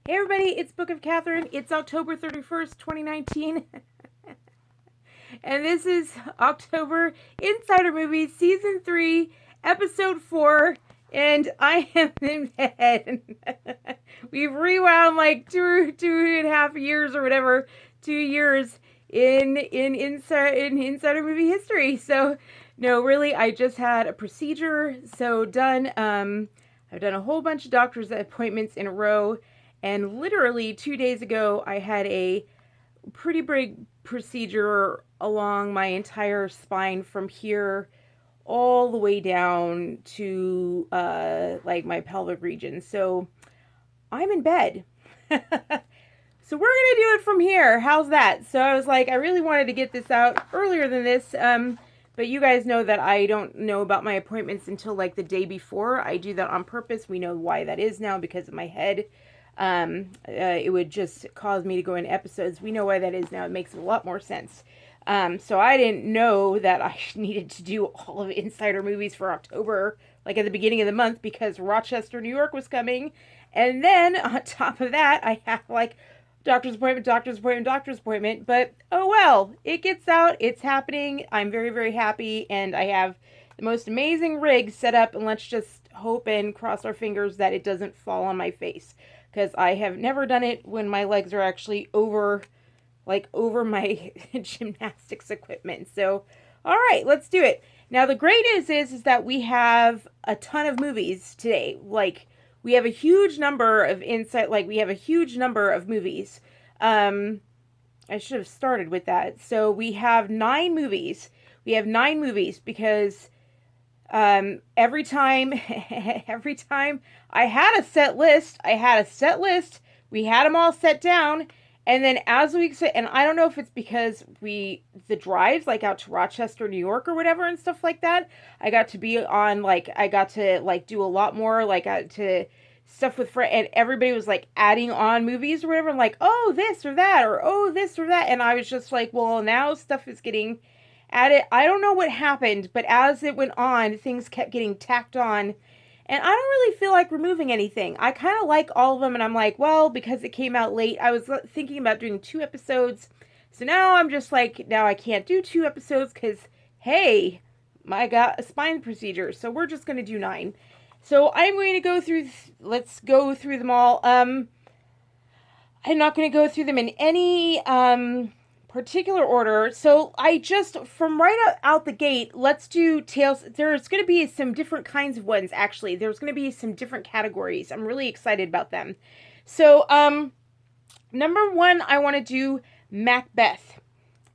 Hey everybody, it's Book of Katherine. It's October 31st, 2019. And this is October Insider Movies, Season 3, Episode 4. And I am in bed. We've rewound like two and a half years or whatever, 2 years in Insider Movie history. So, no, really, I just had a procedure. So done. I've done a whole bunch of doctor's appointments in a row. And literally 2 days ago, I had a pretty big procedure along my entire spine from here all the way down to like my pelvic region. So I'm in bed. So we're gonna do it from here. How's that? So I was like, I really wanted to get this out earlier than this. But you guys know that I don't know about my appointments until like the day before. I do that on purpose. We know why that is now because of my head. It would just cause me to go into episodes. We know why that is now. It makes a lot more sense. So I didn't know that I needed to do all of Insider Movies for October, like at the beginning of the month, because Rochester, New York was coming. And then on top of that, I have like doctor's appointment, doctor's appointment, doctor's appointment. But oh well, it gets out. It's happening. I'm very, very happy. And I have the most amazing rig set up. And let's just hope and cross our fingers that it doesn't fall on my face. Because I have never done it when my legs are actually over my gymnastics equipment. So, all right, let's do it. Now, the great news is that we have a ton of movies today. Like, we have a huge number of movies. I should have started with that. So, we have 9 movies. We have 9 movies because every time I had a set list, we had them all set down. And then as we said, and I don't know if it's because the drives like out to Rochester, New York or whatever and stuff like that, I got to be on I got to do a lot more to stuff with friends, and everybody was like adding on movies or whatever. I'm like, oh, this or that, or oh, this or that. And I was just like, well, now stuff is getting added. I don't know what happened, but as it went on, things kept getting tacked on. And I don't really feel like removing anything. I kind of like all of them, and I'm like, well, because it came out late, I was thinking about doing 2 episodes. So now I'm just like, now I can't do 2 episodes because, hey, I got a spine procedure. So we're just going to do 9. So I'm going to go through, let's go through them all. I'm not going to go through them in any particular order. So I just, from right out the gate, let's do tales. There's going to be some different kinds of ones, actually. There's going to be some different categories. I'm really excited about them. So, number 1, I want to do Macbeth.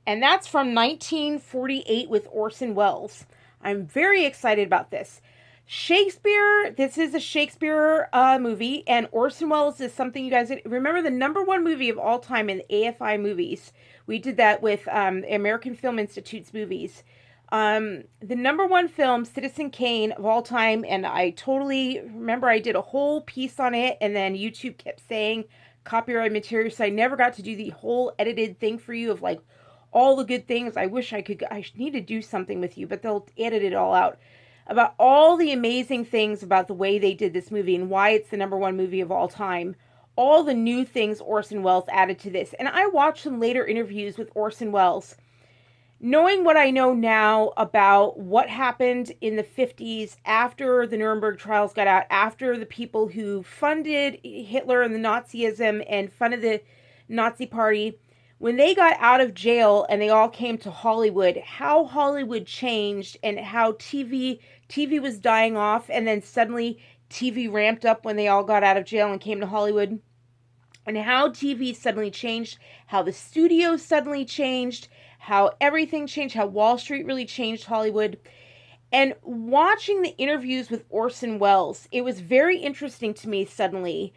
And that's from 1948 with Orson Welles. I'm very excited about this. Shakespeare, this is a Shakespeare movie, and Orson Welles is something you guys remember, the number 1 movie of all time in the AFI movies. We did that with American Film Institute's movies. The number 1 film, Citizen Kane, of all time, and I totally remember I did a whole piece on it, and then YouTube kept saying copyright material, so I never got to do the whole edited thing for you of like all the good things. I wish I could. I need to do something with you, but they'll edit it all out. About all the amazing things about the way they did this movie and why it's the number 1 movie of all time. All the new things Orson Welles added to this. And I watched some later interviews with Orson Welles. Knowing what I know now about what happened in the 50s after the Nuremberg trials got out, after the people who funded Hitler and the Nazism and funded the Nazi party, when they got out of jail and they all came to Hollywood, how Hollywood changed and how TV was dying off, and then suddenly TV ramped up when they all got out of jail and came to Hollywood, and how TV suddenly changed, how the studios suddenly changed, how everything changed, how Wall Street really changed Hollywood. And watching the interviews with Orson Welles, it was very interesting to me suddenly.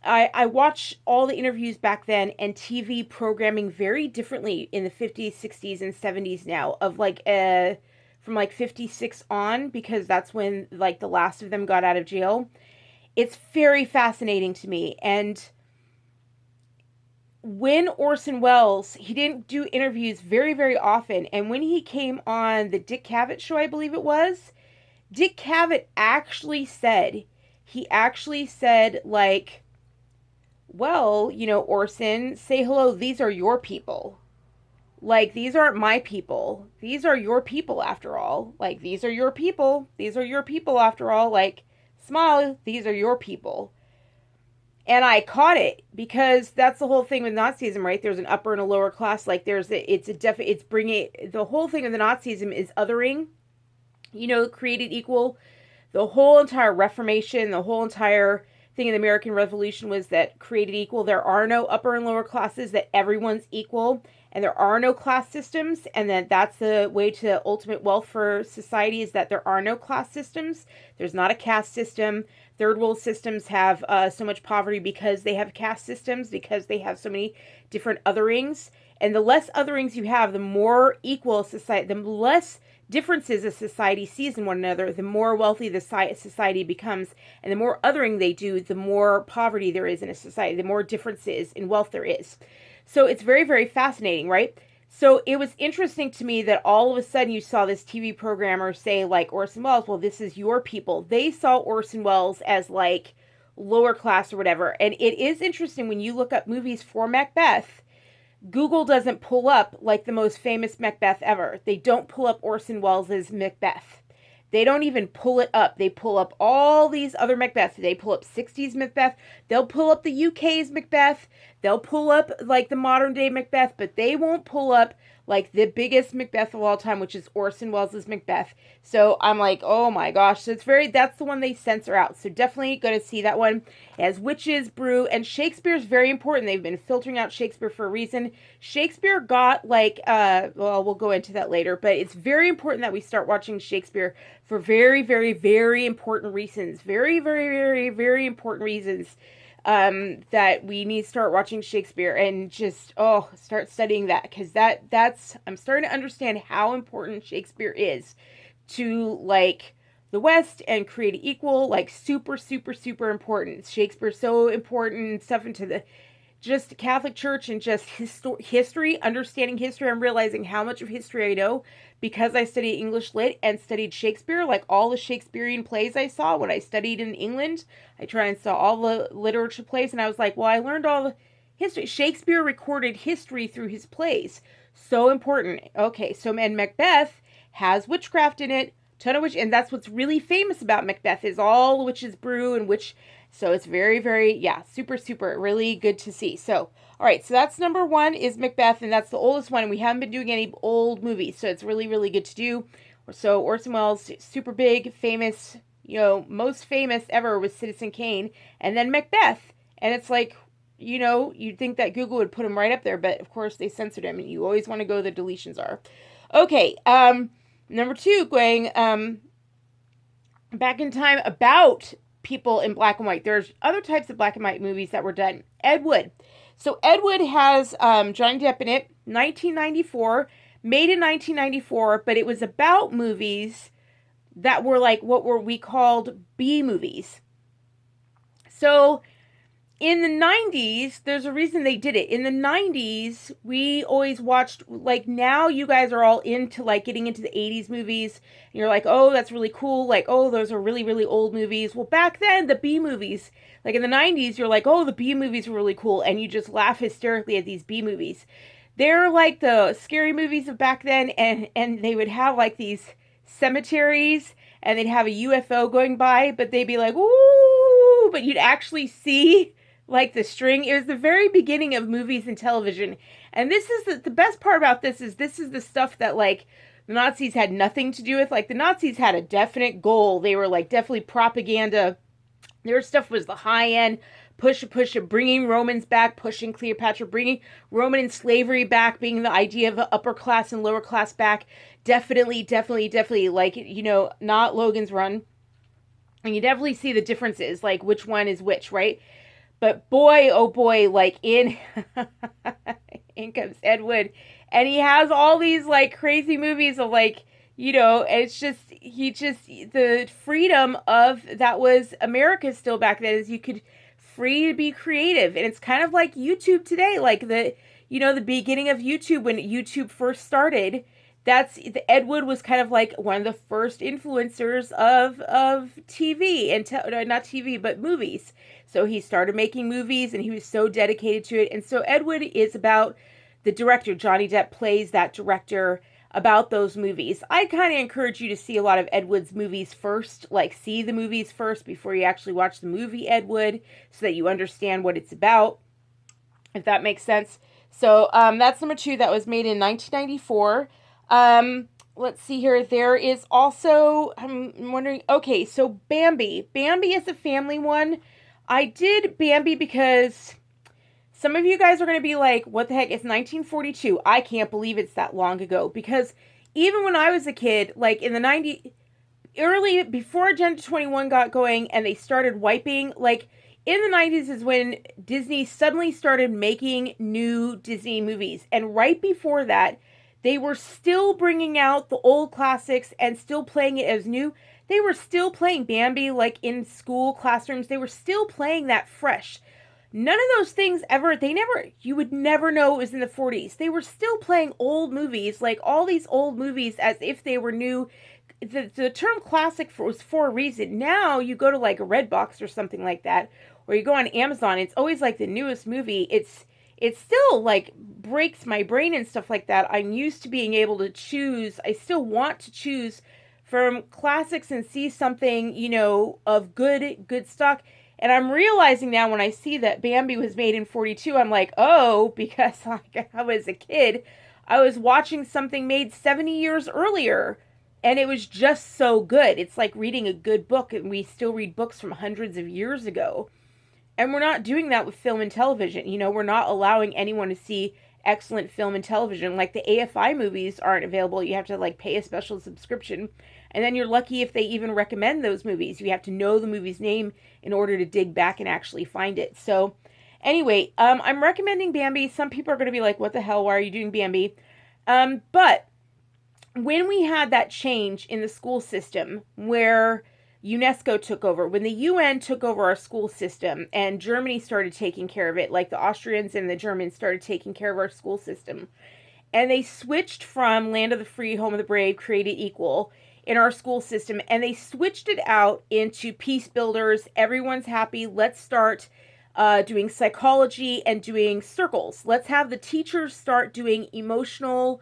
I watched all the interviews back then and TV programming very differently in the 50s, 60s, and 70s now, of from like 56 on, because that's when like the last of them got out of jail. It's very fascinating to me. And when Orson Welles, he didn't do interviews very, very often. And when he came on the Dick Cavett show, I believe it was, Dick Cavett actually said, like, well, Orson, say hello. These are your people. Like, these aren't my people. These are your people after all. Like, these are your people. These are your people after all. Like, smile. These are your people. And I caught it because that's the whole thing with Nazism, right? There's an upper and a lower class. Like, it's bringing, the whole thing of the Nazism is othering, created equal. The whole entire Reformation, the whole entire thing in the American Revolution was that created equal. There are no upper and lower classes, that everyone's equal, and there are no class systems, and that's the way to ultimate wealth for society, is that there are no class systems. There's not a caste system. Third world systems have so much poverty because they have caste systems, because they have so many different otherings. And the less otherings you have, the more equal society, the less differences a society sees in one another, the more wealthy the society becomes. And the more othering they do, the more poverty there is in a society, the more differences in wealth there is. So it's very, very fascinating, right? So it was interesting to me that all of a sudden you saw this TV programmer say, like, Orson Welles, well, this is your people. They saw Orson Welles as like lower class or whatever. And it is interesting when you look up movies for Macbeth, Google doesn't pull up like the most famous Macbeth ever. They don't pull up Orson Welles' Macbeth. They don't even pull it up. They pull up all these other Macbeths. They pull up 60s Macbeth. They'll pull up the UK's Macbeth. They'll pull up like the modern day Macbeth, but they won't pull up like the biggest Macbeth of all time, which is Orson Welles' Macbeth. So I'm like, oh my gosh. So that's the one they censor out. So definitely going to see that one. It has witches, brew, and Shakespeare's very important. They've been filtering out Shakespeare for a reason. Shakespeare got like, well, we'll go into that later, but it's very important that we start watching Shakespeare for very, very, very important reasons. Very, very, very, very important reasons. That we need to start watching Shakespeare and just, start studying that. Because I'm starting to understand how important Shakespeare is to, like, the West and create equal, like, super, super, super important. Shakespeare's so important and stuff into the just Catholic Church and just history, understanding history. I'm realizing how much of history I know because I studied English Lit and studied Shakespeare. Like all the Shakespearean plays I saw when I studied in England, I tried and saw all the literature plays, and I was like, well, I learned all the history. Shakespeare recorded history through his plays. So important. Okay, so, and Macbeth has witchcraft in it, ton of witch, and that's what's really famous about Macbeth is all the witches brew and witch. So it's very, very, super, super, really good to see. So, all right, so that's number one is Macbeth, and that's the oldest one, and we haven't been doing any old movies, so it's really, really good to do. So Orson Welles, super big, famous, most famous ever was Citizen Kane, and then Macbeth. And it's like, you'd think that Google would put him right up there, but of course they censored him, and you always want to go where the deletions are. Okay, number two, going back in time about people in black and white. There's other types of black and white movies that were done. Ed Wood. So Ed Wood has Johnny Depp in it, 1994, made in 1994, but it was about movies that were like we called B movies. So in the 90s, there's a reason they did it. In the 90s, we always watched, like now you guys are all into like getting into the 80s movies. And you're like, oh, that's really cool. Like, oh, those are really, really old movies. Well, back then, the B movies, like in the 90s, you're like, oh, the B movies were really cool. And you just laugh hysterically at these B movies. They're like the scary movies of back then. And they would have like these cemeteries and they'd have a UFO going by, but they'd be like, ooh, but you'd actually see like the string. It was the very beginning of movies and television. And this is the best part about this is the stuff that like the Nazis had nothing to do with. Like the Nazis had a definite goal. They were like definitely propaganda. Their stuff was the high end, push, bringing Romans back, pushing Cleopatra, bringing Roman and slavery back, being the idea of upper class and lower class back. Definitely like, not Logan's Run. And you definitely see the differences, like which one is which, right? But boy, oh boy, like in comes Ed Wood. And he has all these like crazy movies of like, it's just, the freedom of, that was America still back then, is you could free to be creative. And it's kind of like YouTube today, like the beginning of YouTube, when YouTube first started, the Ed Wood was kind of like one of the first influencers of TV and not TV but movies. So he started making movies and he was so dedicated to it. And so Ed Wood is about the director. Johnny Depp plays that director about those movies. I kind of encourage you to see a lot of Ed Wood's movies first, like see the movies first before you actually watch the movie Ed Wood, so that you understand what it's about, if that makes sense. So that's number 2. That was made in 1994. Let's see here. There is also, I'm wondering, okay, so Bambi. Bambi is a family one. I did Bambi because some of you guys are going to be like, what the heck? It's 1942. I can't believe it's that long ago. Because even when I was a kid, like in the 90s, early, before Agenda 21 got going and they started wiping, like in the 90s is when Disney suddenly started making new Disney movies. And right before that, they were still bringing out the old classics and still playing it as new. They were still playing Bambi like in school classrooms. They were still playing that fresh. None of those things you would never know it was in the 40s. They were still playing old movies, like all these old movies as if they were new. The term classic was for a reason. Now you go to like a Redbox or something like that, or you go on Amazon, it's always like the newest movie. It still like breaks my brain and stuff like that. I'm used to being able to choose. I still want to choose from classics and see something, of good stock. And I'm realizing now when I see that Bambi was made in 42, I'm like, oh, because like I was a kid, I was watching something made 70 years earlier. And it was just so good. It's like reading a good book, and we still read books from hundreds of years ago. And we're not doing that with film and television. We're not allowing anyone to see excellent film and television. Like the AFI movies aren't available. You have to like pay a special subscription. And then you're lucky if they even recommend those movies. You have to know the movie's name in order to dig back and actually find it. So anyway, I'm recommending Bambi. Some people are going to be like, what the hell? Why are you doing Bambi? But when we had that change in the school system where UNESCO took over, when the UN took over our school system and Germany started taking care of it, like the Austrians and the Germans started taking care of our school system, and they switched from land of the free, home of the brave, created equal in our school system, and they switched it out into peace builders. Everyone's happy. Let's start doing psychology and doing circles. Let's have the teachers start doing emotional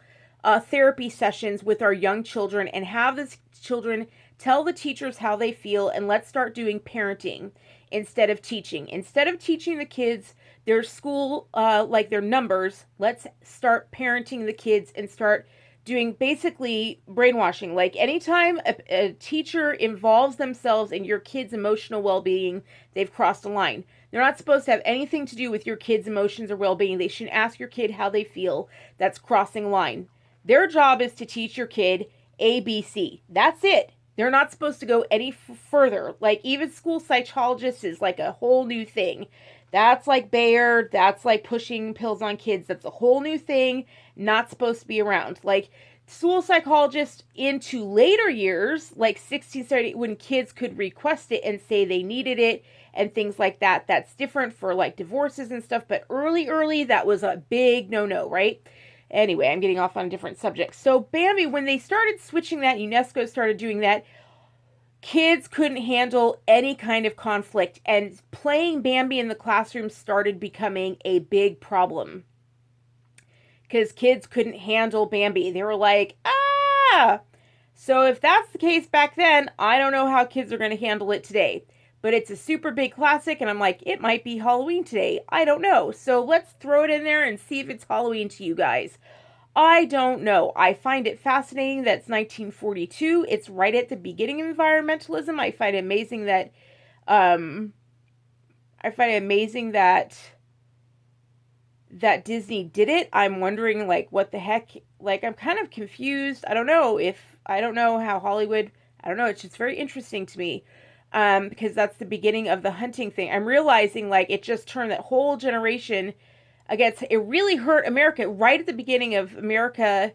therapy sessions with our young children and have the children tell the teachers how they feel, and let's start doing parenting instead of teaching. Instead of teaching the kids their school, like their numbers, let's start parenting the kids and start doing basically brainwashing. Like anytime a teacher involves themselves in your kid's emotional well-being, they've crossed a line. They're not supposed to have anything to do with your kid's emotions or well-being. They shouldn't ask your kid how they feel. That's crossing a line. Their job is to teach your kid ABC. That's it. They're not supposed to go any further. Like even school psychologists is like a whole new thing. That's like Bayer. That's like pushing pills on kids. That's a whole new thing. Not supposed to be around. Like school psychologists into later years, like 16, 17, when kids could request it and say they needed it and things like that. That's different for like divorces and stuff. But early, that was a big no-no, right? Anyway, I'm getting off on a different subject. So Bambi, when they started switching that, UNESCO started doing that, kids couldn't handle any kind of conflict, and playing Bambi in the classroom started becoming a big problem. Because kids couldn't handle Bambi. They were like, ah! So if that's the case back then, I don't know how kids are going to handle it today. But it's a super big classic, and I'm like, it might be Halloween today. I don't know. So let's throw it in there and see if it's Halloween to you guys. I don't know. I find it fascinating that it's 1942. It's right at the beginning of environmentalism. I find it amazing that, that Disney did it. I'm wondering, like, what the heck? Like, I'm kind of confused. I don't know how Hollywood. I don't know. It's just very interesting to me. Because that's the beginning of the hunting thing. I'm realizing, like, it just turned that whole generation against, it really hurt America right at the beginning of America,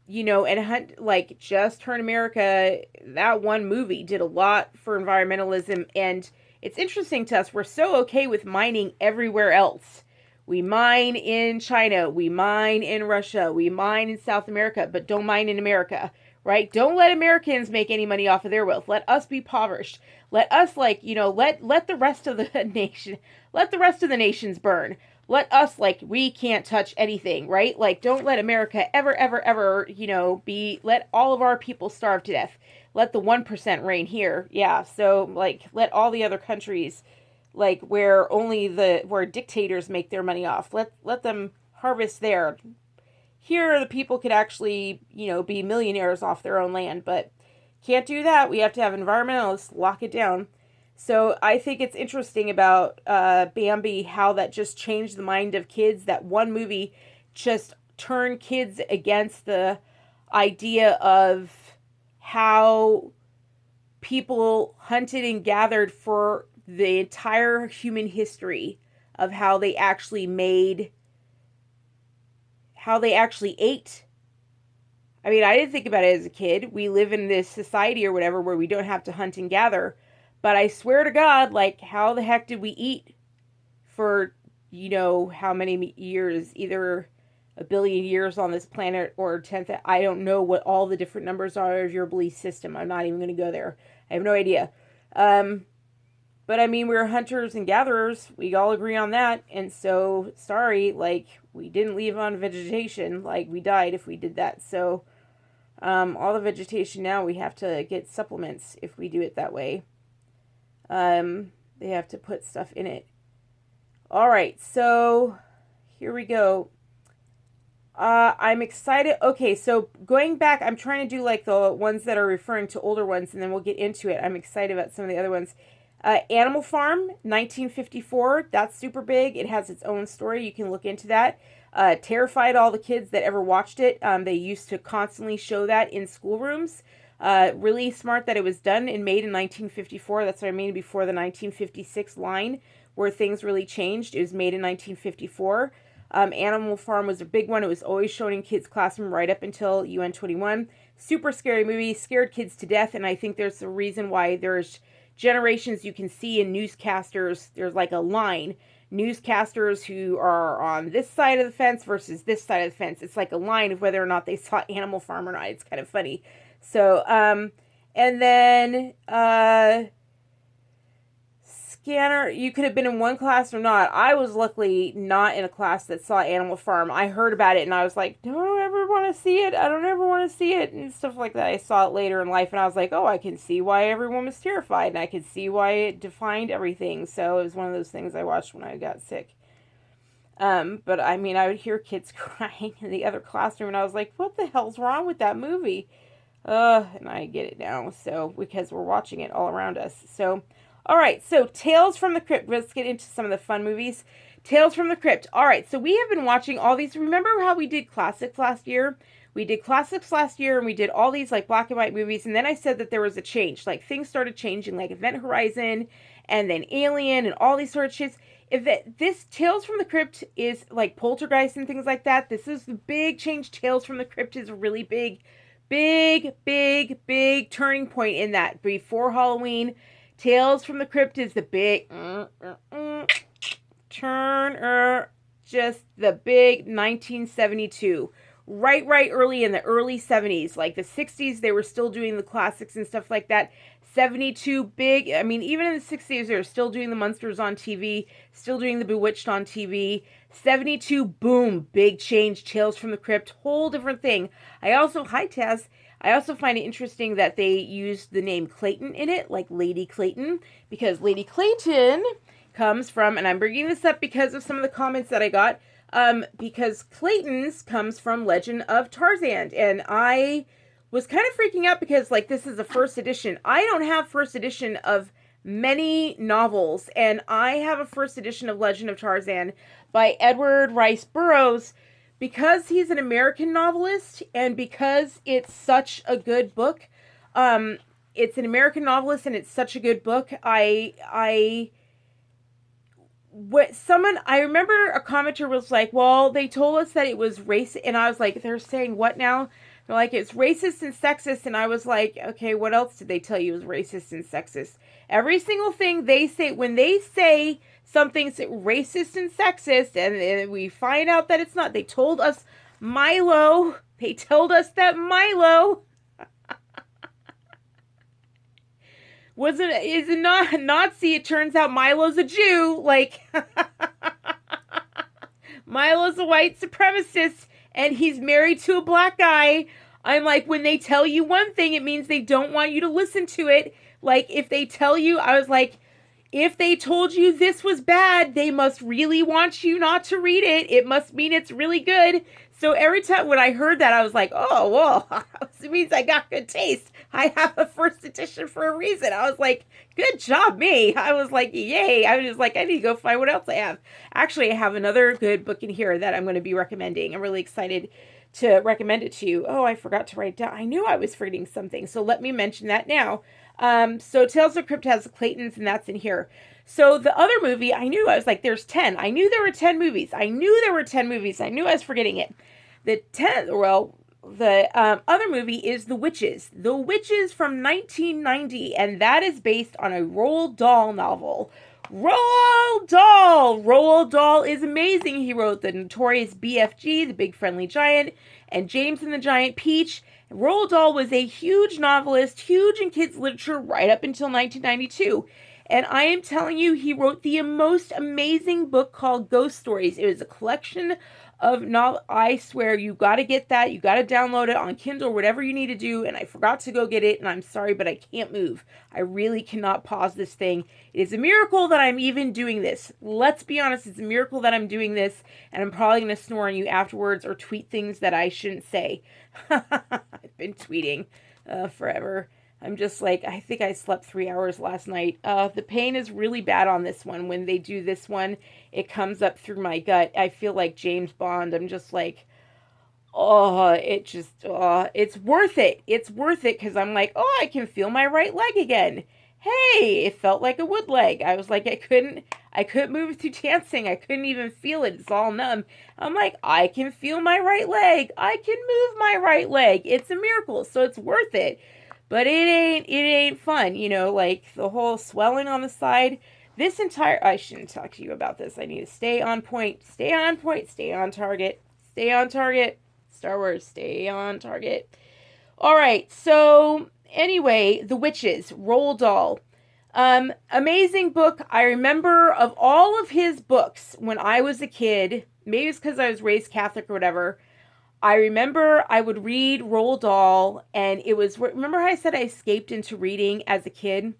and like, just turned America. That one movie did a lot for environmentalism, and it's interesting to us. We're so okay with mining everywhere else. We mine in China. We mine in Russia. We mine in South America, but don't mine in America, right? Don't let Americans make any money off of their wealth. Let us be impoverished. Let us, like, let the rest of the nation, let the rest of the nations burn. Let us, like, we can't touch anything, right? Like, don't let America ever, ever, ever, let all of our people starve to death. Let the 1% reign here. Yeah, so, like, let all the other countries, like, where dictators make their money off, let them harvest there. Here, the people could actually, be millionaires off their own land, but can't do that. We have to have environmentalists lock it down. So I think it's interesting about Bambi, how that just changed the mind of kids. That one movie just turned kids against the idea of how people hunted and gathered for the entire human history, of how they actually ate. I mean, I didn't think about it as a kid. We live in this society or whatever where we don't have to hunt and gather. But I swear to God, like, how the heck did we eat for, how many years? Either a billion years on this planet or 10th. I don't know what all the different numbers are of your belief system. I'm not even going to go there. I have no idea. But I mean, we're hunters and gatherers. We all agree on that. And so, sorry, like, we didn't leave on vegetation. Like, we died if we did that. So, all the vegetation now, we have to get supplements if we do it that way. They have to put stuff in it. All right, so here we go. I'm excited. Okay, so going back, I'm trying to do like the ones that are referring to older ones, and then we'll get into it. I'm excited about some of the other ones. Animal Farm, 1954. That's super big. It has its own story. You can look into that. Terrified all the kids that ever watched it. They used to constantly show that in schoolrooms. Really smart that it was done and made in 1954. That's what I mean, before the 1956 line where things really changed. It was made in 1954. Animal Farm was a big one. It was always shown in kids' classroom right up until UN 21. Super scary movie, scared kids to death, and I think there's a reason why there's generations you can see in newscasters. There's like a line. Newscasters who are on this side of the fence versus this side of the fence. It's like a line of whether or not they saw Animal Farm or not. It's kind of funny. So, and then, Scanner, you could have been in one class or not. I was luckily not in a class that saw Animal Farm. I heard about it and I was like, don't ever want to see it. I don't ever want to see it and stuff like that. I saw it later in life and I was like, oh, I can see why everyone was terrified and I could see why it defined everything. So it was one of those things I watched when I got sick. But I mean, I would hear kids crying in the other classroom and I was like, what the hell's wrong with that movie? And I get it now, so, because we're watching it all around us. So, alright, so Tales from the Crypt. Let's get into some of the fun movies. Tales from the Crypt. Alright, so we have been watching all these. Remember how we did classics last year? We did classics last year, and we did all these, like, black and white movies, and then I said that there was a change. Like, things started changing, like Event Horizon, and then Alien, and all these sort of shits. This Tales from the Crypt is, like, Poltergeist and things like that. This is the big change. Tales from the Crypt is a really big turning point in that. Before Halloween, Tales from the Crypt is the big just the big 1972. Right early in the early 70s. Like the 60s, they were still doing the classics and stuff like that. 72, big. I mean, even in the 60s, they were still doing the Munsters on TV, still doing the Bewitched on TV. 72, boom, big change. Tales from the Crypt, whole different thing. Hi Taz. I also find it interesting that they used the name Clayton in it, like Lady Clayton, because Lady Clayton comes from, and I'm bringing this up because of some of the comments that I got, because Clayton's comes from Legend of Tarzan, and I was kind of freaking out because, like, this is a first edition. I don't have first edition of many novels, and I have a first edition of Legend of Tarzan by Edward Rice Burroughs because he's an American novelist and because it's such a good book. It's an American novelist and it's such a good book. I remember a commenter was like, well, they told us that it was racist, and I was like, they're saying what now? They're like, it's racist and sexist, and I was like, okay, what else did they tell you was racist and sexist? Every single thing they say, when they say something's racist and sexist, and we find out that it's not, they told us they told us that Milo is a Nazi. It turns out Milo's a Jew. Like, Milo's a white supremacist, and he's married to a black guy. I'm like, when they tell you one thing, it means they don't want you to listen to it. Like, if they tell you, I was like, if they told you this was bad, they must really want you not to read it. It must mean it's really good. So every time when I heard that, I was like, oh, well, it means I got good taste. I have a first edition for a reason. I was like, good job, me. I was like, yay. I was just like, I need to go find what else I have. Actually, I have another good book in here that I'm going to be recommending. I'm really excited to recommend it to you. Oh, I forgot to write it down. I knew I was forgetting something. So let me mention that now. So Tales of the Crypt has the Claytons, and that's in here. So the other movie, I was like, there's 10. I knew there were 10 movies. I knew I was forgetting it. The other movie is The Witches. The Witches from 1990, and that is based on a Roald Dahl novel. Roald Dahl is amazing. He wrote the notorious BFG, The Big Friendly Giant, and James and the Giant Peach. Roald Dahl was a huge novelist, huge in kids' literature right up until 1992. And I am telling you, he wrote the most amazing book called Ghost Stories. It was a collection of novels. I swear, you got to get that. You got to download it on Kindle, whatever you need to do. And I forgot to go get it, and I'm sorry, but I can't move. I really cannot pause this thing. It is a miracle that I'm even doing this. Let's be honest, it's a miracle that I'm doing this, and I'm probably going to snore on you afterwards or tweet things that I shouldn't say. I've been tweeting forever. I'm just like, I think I slept 3 hours last night. The pain is really bad on this one. When they do this one, it comes up through my gut. I feel like James Bond. I'm just like, it's worth it. It's worth it because I'm like, I can feel my right leg again. Hey, it felt like a wood leg. I was like, I couldn't move through dancing. I couldn't even feel it. It's all numb. I'm like, I can feel my right leg. I can move my right leg. It's a miracle. So it's worth it. But it ain't fun, like the whole swelling on the side. I shouldn't talk to you about this. I need to stay on point, stay on target, Star Wars, stay on target. All right, so anyway, The Witches, Roald Dahl. Amazing book. I remember of all of his books when I was a kid, maybe it's because I was raised Catholic or whatever, I remember I would read Roald Dahl, and remember how I said I escaped into reading as a kid?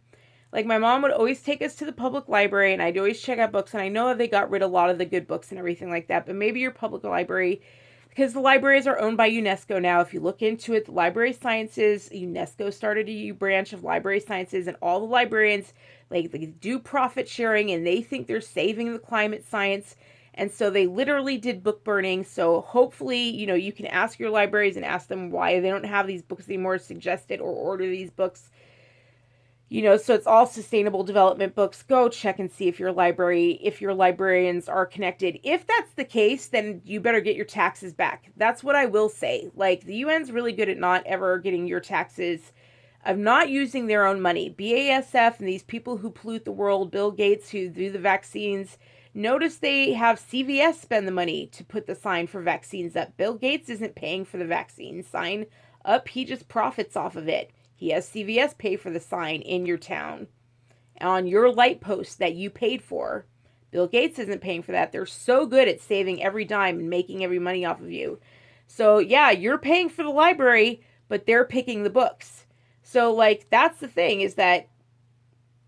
Like, my mom would always take us to the public library, and I'd always check out books, and I know they got rid of a lot of the good books and everything like that, but maybe your public library, because the libraries are owned by UNESCO now. If you look into it, the library sciences, UNESCO started a branch of library sciences, and all the librarians, they do profit sharing, and they think they're saving the climate science. And so they literally did book burning. So hopefully, you can ask your libraries and ask them why they don't have these books anymore, suggest it, or order these books. So it's all sustainable development books. Go check and see if your librarians are connected. If that's the case, then you better get your taxes back. That's what I will say. Like, the UN's really good at not ever getting your taxes, of not using their own money. BASF and these people who pollute the world, Bill Gates, who do the vaccines, notice they have CVS spend the money to put the sign for vaccines up. Bill Gates isn't paying for the vaccine sign up. He just profits off of it. He has CVS pay for the sign in your town on your light post that you paid for. Bill Gates isn't paying for that. They're so good at saving every dime and making every money off of you. So yeah, you're paying for the library, but they're picking the books. So that's the thing, is that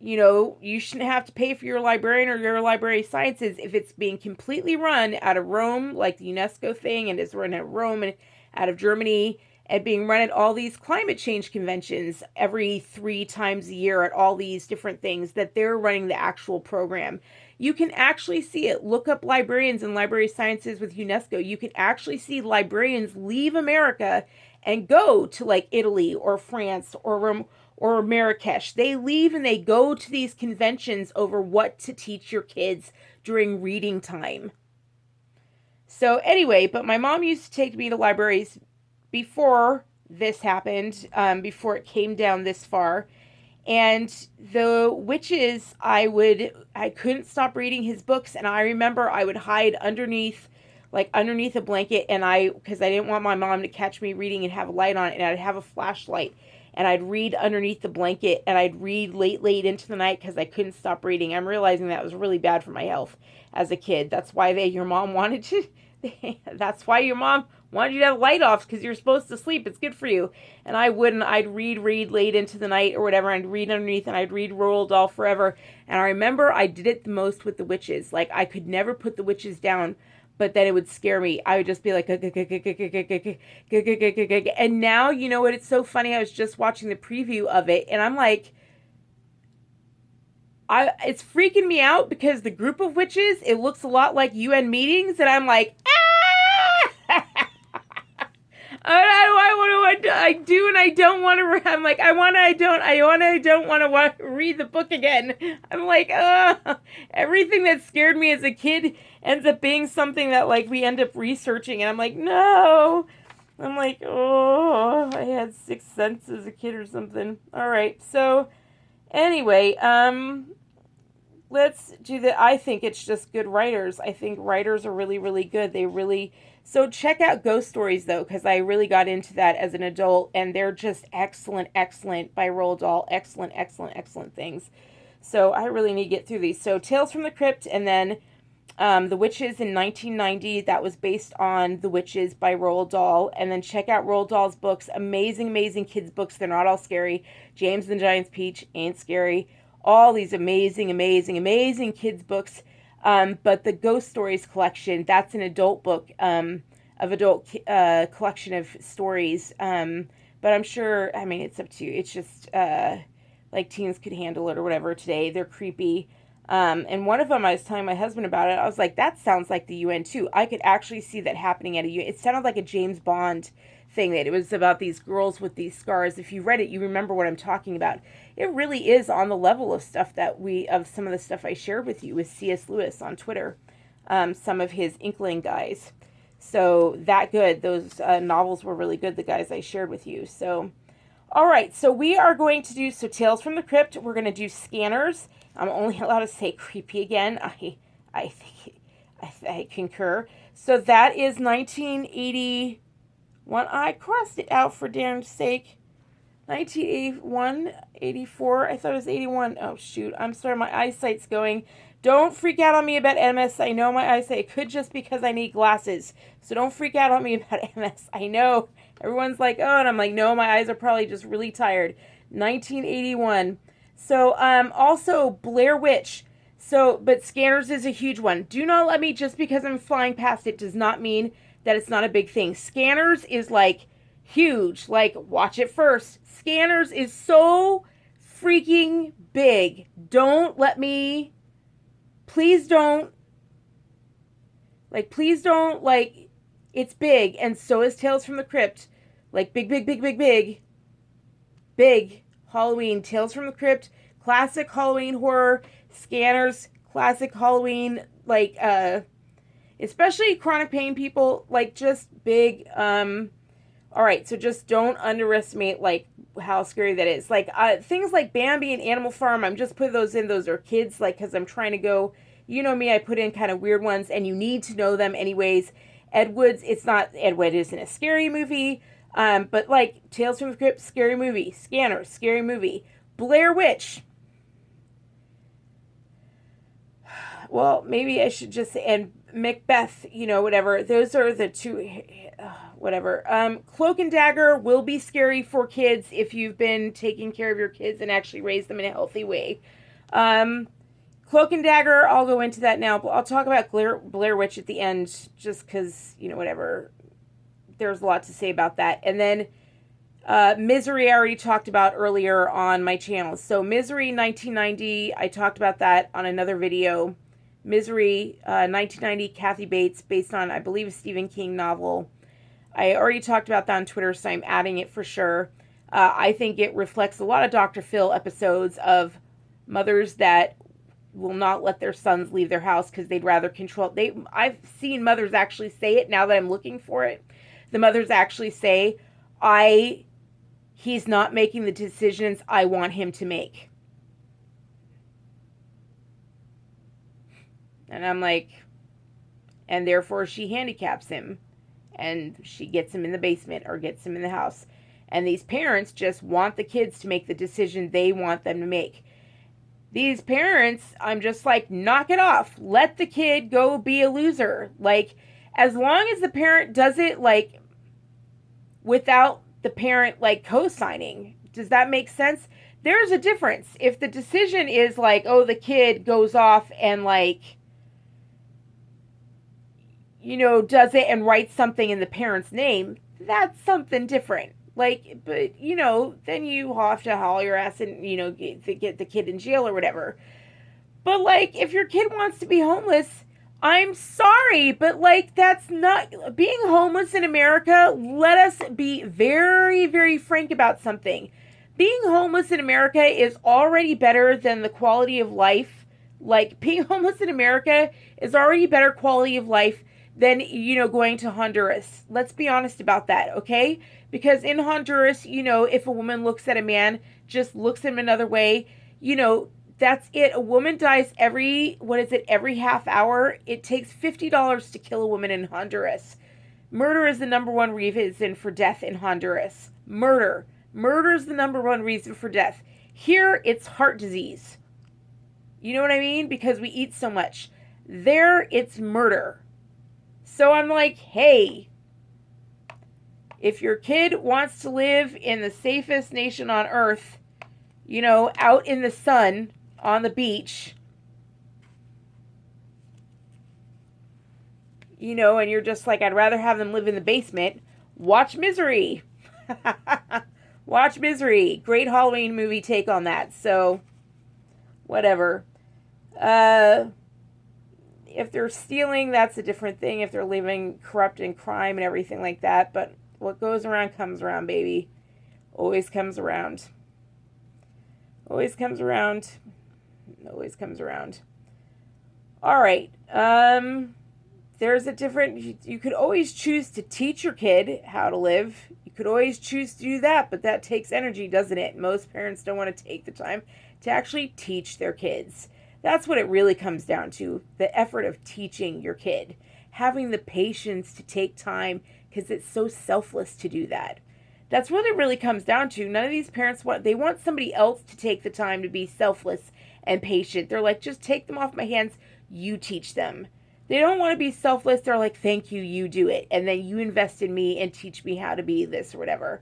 you shouldn't have to pay for your librarian or your library sciences if it's being completely run out of Rome, like the UNESCO thing, and it's run out of Rome and out of Germany, and being run at all these climate change conventions every 3 times a year at all these different things, that they're running the actual program. You can actually see it. Look up librarians and library sciences with UNESCO. You can actually see librarians leave America and go to Italy or France or Rome or Marrakesh. They leave and they go to these conventions over what to teach your kids during reading time. So anyway, but my mom used to take me to libraries before this happened, before it came down this far. And the witches, I couldn't stop reading his books, and I remember I would hide underneath a blanket, and because I didn't want my mom to catch me reading and have a light on it, and I'd have a flashlight, and I'd read underneath the blanket, and I'd read late into the night because I couldn't stop reading. I'm realizing that was really bad for my health as a kid. That's why your mom wanted to, that's why your mom wanted you to have light off, because you're supposed to sleep. It's good for you. And I wouldn't. I'd read late into the night or whatever. I'd read underneath, and I'd read Roald Dahl forever. And I remember I did it the most with the witches. Like, I could never put the witches down, but then it would scare me. I would just be like, and now, you know what? It's so funny. I was just watching the preview of it, and I'm like, it's freaking me out because the group of witches, it looks a lot like UN meetings, and I'm like, ah! I do and I don't want to. I'm like, I don't want to read the book again. I'm like, everything that scared me as a kid ends up being something that like we end up researching, and I'm like, no. I'm like, oh, I had 6 cents as a kid or something. All right, so anyway, let's do the. I think it's just good writers. I think writers are really, really good. So check out Ghost Stories, though, because I really got into that as an adult, and they're just excellent by Roald Dahl. Excellent things. So I really need to get through these. So Tales from the Crypt, and then The Witches in 1990. That was based on The Witches by Roald Dahl. And then check out Roald Dahl's books. Amazing kids' books. They're not all scary. James and the Giant's Peach ain't scary. All these amazing kids' books. But the Ghost Stories collection, that's an adult book, collection of stories. But I'm sure, I mean, it's up to you. It's just, like teens could handle it or whatever today. They're creepy. And one of them, I was telling my husband about it. I was like, that sounds like the UN too. I could actually see that happening at a UN. It sounded like a James Bond thing, that it was about these girls with these scars. If you read it, you remember what I'm talking about. It really is on the level of stuff of some of the stuff I shared with you with C.S. Lewis on Twitter, some of his Inkling guys. So that good. Those novels were really good, the guys I shared with you. So, all right. So we are going to do, Tales from the Crypt. We're going to do Scanners. I'm only allowed to say creepy again. I concur. So that is 1980. I crossed it out for damn sake. 1981, 84. I thought it was 81. Oh, shoot. I'm sorry. My eyesight's going. Don't freak out on me about MS. I know my eyesight. It could just because I need glasses. So don't freak out on me about MS. I know. Everyone's like, oh, and I'm like, no, my eyes are probably just really tired. 1981. So, also Blair Witch. So, but Scanners is a huge one. Do not let me, just because I'm flying past it does not mean that it's not a big thing. Scanners is like huge. Like, watch it first. Scanners is so freaking big. Don't let me, please don't, it's big. And so is Tales from the Crypt. Like, big. Halloween, Tales from the Crypt, classic Halloween horror. Scanners, classic Halloween, like, especially chronic pain people, like, just big. All right, so just don't underestimate, like, how scary that is. Like, things like BAMBI and Animal Farm, I'm just putting those in. Those are kids, like, because I'm trying to go, you know me, I put in kind of weird ones, and you need to know them anyways. Ed Wood isn't a scary movie. But like Tales from the Crypt, scary movie. Scanners, scary movie. Blair Witch. Well, maybe I should just say, and Macbeth, whatever. Those are the two, whatever. Cloak and Dagger will be scary for kids if you've been taking care of your kids and actually raised them in a healthy way. Cloak and Dagger, I'll go into that now, but I'll talk about Blair Witch at the end, just because, whatever. There's a lot to say about that. And then Misery I already talked about earlier on my channel. So Misery 1990, I talked about that on another video. Misery 1990, Kathy Bates, based on, I believe, a Stephen King novel. I already talked about that on Twitter, so I'm adding it for sure. I think it reflects a lot of Dr. Phil episodes of mothers that will not let their sons leave their house because they'd rather control. I've seen mothers actually say it now that I'm looking for it. The mothers actually say, he's not making the decisions I want him to make. And I'm like, and therefore she handicaps him. And she gets him in the basement or gets him in the house. And these parents just want the kids to make the decision they want them to make. These parents, I'm just like, knock it off. Let the kid go be a loser. Like, as long as the parent does it, like, without the parent, like, co-signing. Does that make sense? There's a difference. If the decision is like, oh, the kid goes off and, like, you know, does it and writes something in the parent's name, that's something different. Like, but, you know, then you have to haul your ass and, you know, get the kid in jail or whatever. But, like, if your kid wants to be homeless, I'm sorry, but, like, that's not, being homeless in America, let us be very, very frank about something. Being homeless in America is already better than the quality of life. Like, being homeless in America is already better quality of life than, you know, going to Honduras. Let's be honest about that, okay? Because in Honduras, you know, if a woman looks at a man, just looks at him another way, you know, that's it. A woman dies every half hour. It takes $50 to kill a woman in Honduras. Murder is the number one reason for death in Honduras. Murder. Murder is the number one reason for death. Here, it's heart disease. You know what I mean? Because we eat so much. There, it's murder. So I'm like, hey, if your kid wants to live in the safest nation on earth, you know, out in the sun, on the beach, you know, and you're just like, I'd rather have them live in the basement, watch Misery. Watch Misery. Great Halloween movie take on that. So, whatever. If they're stealing, that's a different thing. If they're living corrupt in crime and everything like that. But what goes around comes around, baby. Always comes around. Always comes around. Always comes around. All right. There's a different... You could always choose to teach your kid how to live. You could always choose to do that, but that takes energy, doesn't it? Most parents don't want to take the time to actually teach their kids. That's what it really comes down to, the effort of teaching your kid. Having the patience to take time, because it's so selfless to do that. That's what it really comes down to. None of these parents want somebody else to take the time to be selfless and patient. They're like, just take them off my hands, you teach them. They don't want to be selfless. They're like, thank you, you do it. And then you invest in me and teach me how to be this or whatever.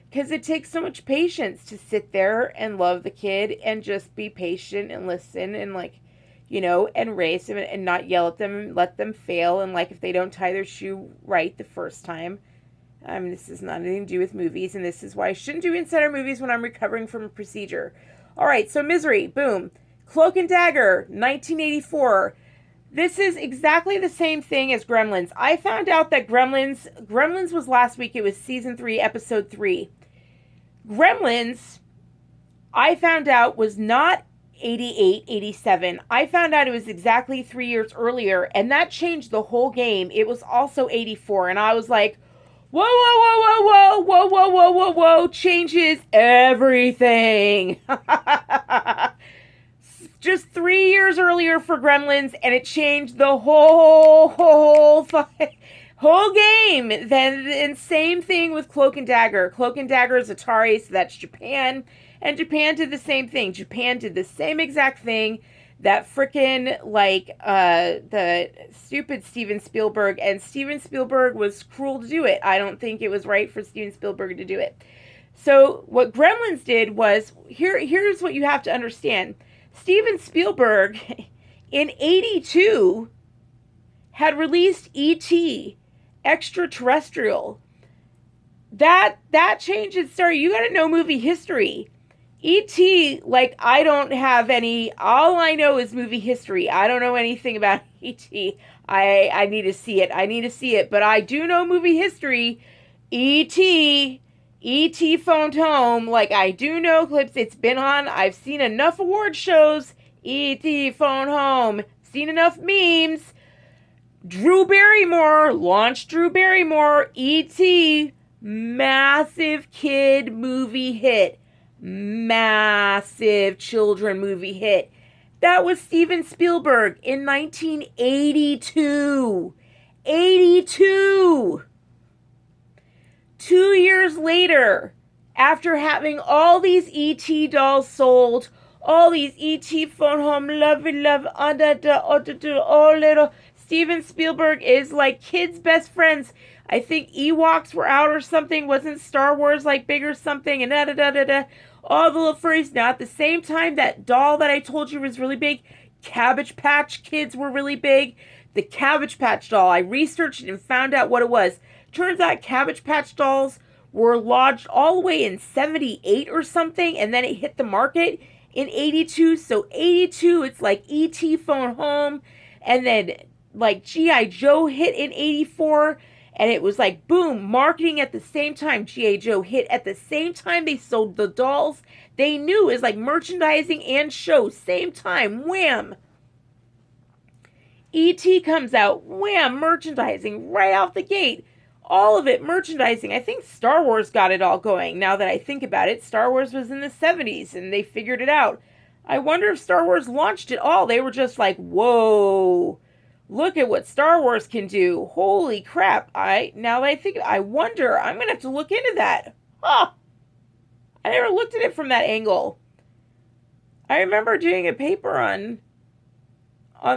Because it takes so much patience to sit there and love the kid and just be patient and listen and, like, you know, and raise them and not yell at them and let them fail. And, like, if they don't tie their shoe right the first time. I mean, this has nothing to do with movies, and this is why I shouldn't do insider movies when I'm recovering from a procedure. All right, so Misery, boom. Cloak and Dagger, 1984. This is exactly the same thing as Gremlins. I found out that Gremlins was last week. It was season 3, episode 3. Gremlins, I found out, was not 88, 87. I found out it was exactly 3 years earlier, and that changed the whole game. It was also 84, and I was like, whoa, whoa, whoa, whoa, whoa, whoa, whoa, whoa, whoa, whoa, changes everything. Just 3 years earlier for Gremlins, and it changed the whole game. And same thing with Cloak and Dagger. Cloak and Dagger is Atari, so that's Japan. And Japan did the same thing. Japan did the same exact thing that frickin', like, the stupid Steven Spielberg. And Steven Spielberg was cruel to do it. I don't think it was right for Steven Spielberg to do it. So what Gremlins did was, here's what you have to understand. Steven Spielberg, in 82, had released E.T., Extraterrestrial. That changed its story. You gotta know movie history. E.T., like, I don't have any, all I know is movie history. I don't know anything about E.T. I need to see it. But I do know movie history. E.T. phoned home. Like, I do know clips. It's been on. I've seen enough award shows. E.T. phoned home. Seen enough memes. Drew Barrymore launched Drew Barrymore. E.T. Massive kid movie hit. Massive children movie hit. That was Steven Spielberg in 1982. 82! 2 years later, after having all these E.T. dolls sold, all these E.T. phone home, love, all little, Steven Spielberg is like kids' best friends. I think Ewoks were out or something. Wasn't Star Wars like big or something? And all the little furries. Now, at the same time, that doll that I told you was really big, Cabbage Patch Kids were really big. The Cabbage Patch doll, I researched it and found out what it was. Turns out Cabbage Patch dolls were launched all the way in 78 or something, and then it hit the market in 82. So 82, it's like E.T. Phone Home, and then like G.I. Joe hit in 84, and it was like boom, marketing at the same time. G.I. Joe hit at the same time they sold the dolls. They knew it was like merchandising and show, same time, wham. E.T. comes out, wham, merchandising right off the gate. All of it merchandising. I think Star Wars got it all going. Now that I think about it, Star Wars was in the 70s and they figured it out. I wonder if Star Wars launched it all. They were just like, whoa, look at what Star Wars can do. Holy crap. Now that I think, I wonder, I'm going to have to look into that. Huh. I never looked at it from that angle. I remember doing a paper on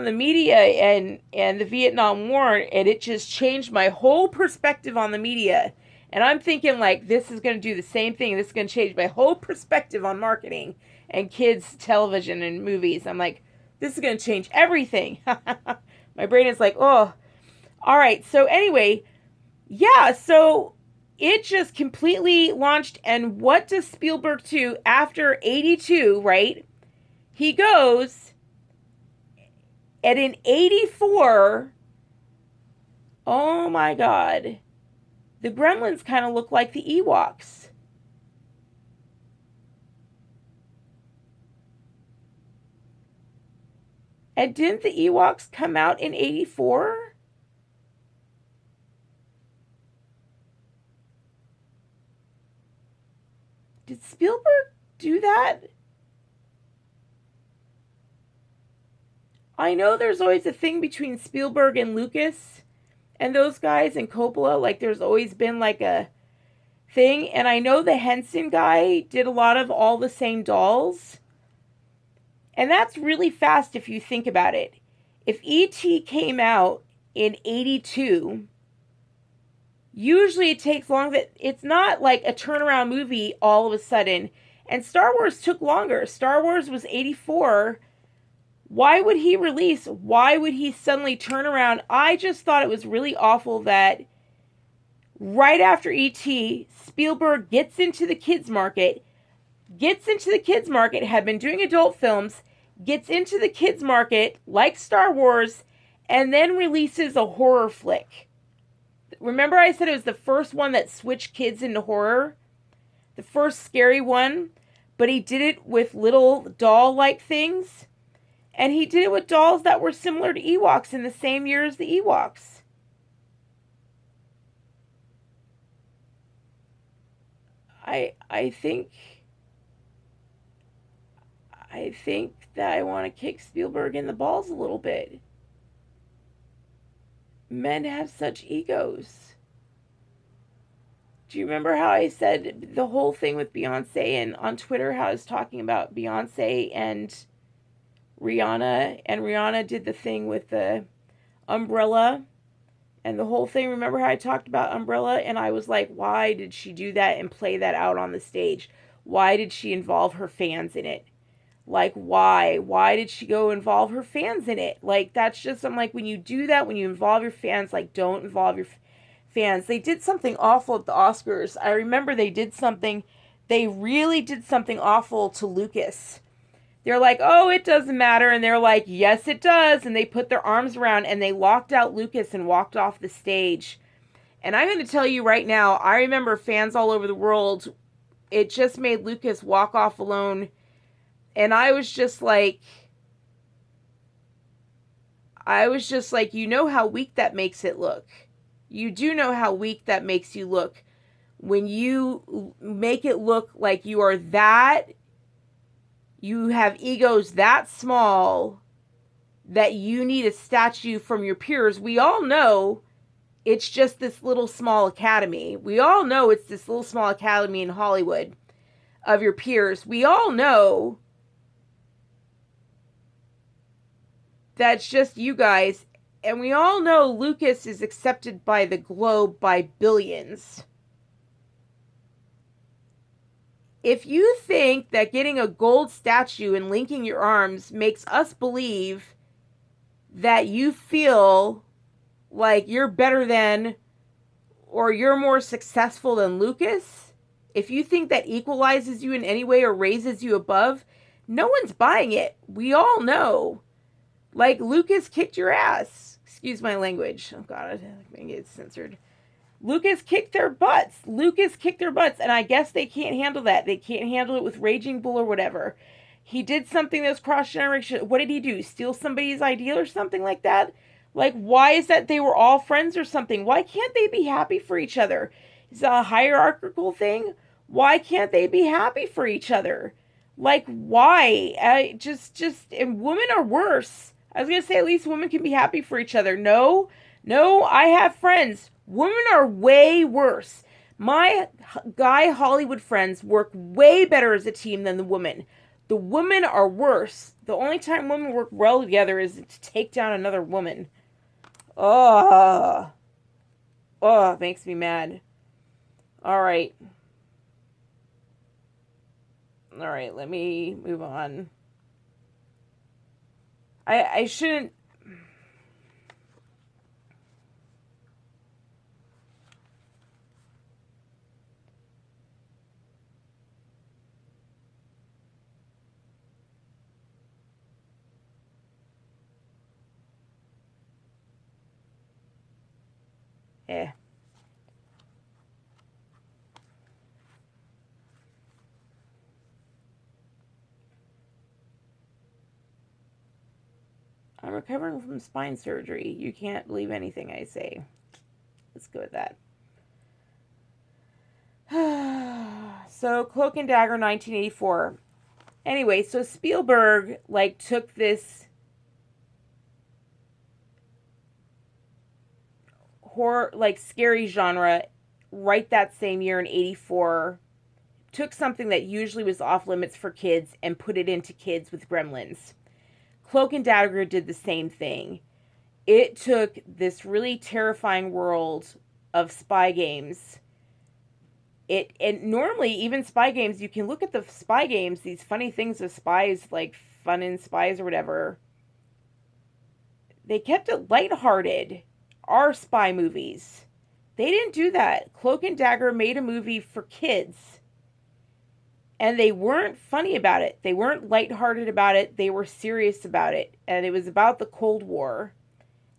the media and the Vietnam War, and it just changed my whole perspective on the media. And I'm thinking, like, this is going to do the same thing. This is going to change my whole perspective on marketing and kids' television and movies. I'm like, this is going to change everything. My brain is like, oh. All right, so anyway, yeah, so it just completely launched. And what does Spielberg do after 82, right? He goes... And in 84, oh my God, the Gremlins kind of look like the Ewoks. And didn't the Ewoks come out in 84? Did Spielberg do that? I know there's always a thing between Spielberg and Lucas and those guys and Coppola. Like, there's always been like a thing. And I know the Henson guy did a lot of all the same dolls. And that's really fast if you think about it. If E.T. came out in 82, usually it takes long. It's not like a turnaround movie all of a sudden. And Star Wars took longer. Star Wars was 84. Why would he release? Why would he suddenly turn around? I just thought it was really awful that right after E.T., Spielberg gets into the kids market, had been doing adult films, gets into the kids market like Star Wars, and then releases a horror flick. Remember I said it was the first one that switched kids into horror? The first scary one? But he did it with little doll-like things. And he did it with dolls that were similar to Ewoks in the same year as the Ewoks. I think that I want to kick Spielberg in the balls a little bit. Men have such egos. Do you remember how I said the whole thing with Beyonce and on Twitter how I was talking about Beyonce and Rihanna, and Rihanna did the thing with the umbrella and the whole thing. Remember how I talked about umbrella? And I was like, why did she do that and play that out on the stage? Why did she involve her fans in it? Like, why? Why did she go involve her fans in it? Like, that's just, I'm like, when you do that, when you involve your fans, like, don't involve your fans. They did something awful at the Oscars. I remember they really did something awful to Lucas. They're like, oh, it doesn't matter. And they're like, yes, it does. And they put their arms around and they locked out Lucas and walked off the stage. And I'm going to tell you right now, I remember fans all over the world, it just made Lucas walk off alone. And I was just like, you know how weak that makes it look. You do know how weak that makes you look when you make it look like you are that, you have egos that small that you need a statue from your peers. We all know it's just this little small academy. We all know it's this little small academy in Hollywood of your peers. We all know that's just you guys. And we all know Lucas is accepted by the globe by billions. If you think that getting a gold statue and linking your arms makes us believe that you feel like you're better than or you're more successful than Lucas, if you think that equalizes you in any way or raises you above, no one's buying it. We all know. Like, Lucas kicked your ass. Excuse my language. Oh, God, I'm going to get censored. Lucas kicked their butts. Lucas kicked their butts, and I guess they can't handle that. They can't handle it with Raging Bull or whatever. He did something that's cross-generation. What did he do? Steal somebody's ideal or something like that? Like, why is that they were all friends or something? Why can't they be happy for each other? Is it a hierarchical thing? Why can't they be happy for each other? Like, why? And women are worse. I was going to say at least women can be happy for each other. No, I have friends. Women are way worse. My guy Hollywood friends work way better as a team than the women. The women are worse. The only time women work well together is to take down another woman. Oh, it makes me mad. All right, let me move on. I shouldn't... I'm recovering from spine surgery. You can't believe anything I say. Let's go with that. So, Cloak and Dagger, 1984. Anyway, so Spielberg, took this horror, scary genre right that same year in 84. Took something that usually was off limits for kids and put it into kids with Gremlins. Cloak and Dagger did the same thing. It took this really terrifying world of spy games. And normally, even spy games, you can look at the spy games, these funny things of spies, like Fun in Spies or whatever. They kept it lighthearted. Our spy movies. They didn't do that. Cloak and Dagger made a movie for kids. And they weren't funny about it. They weren't lighthearted about it. They were serious about it. And it was about the Cold War.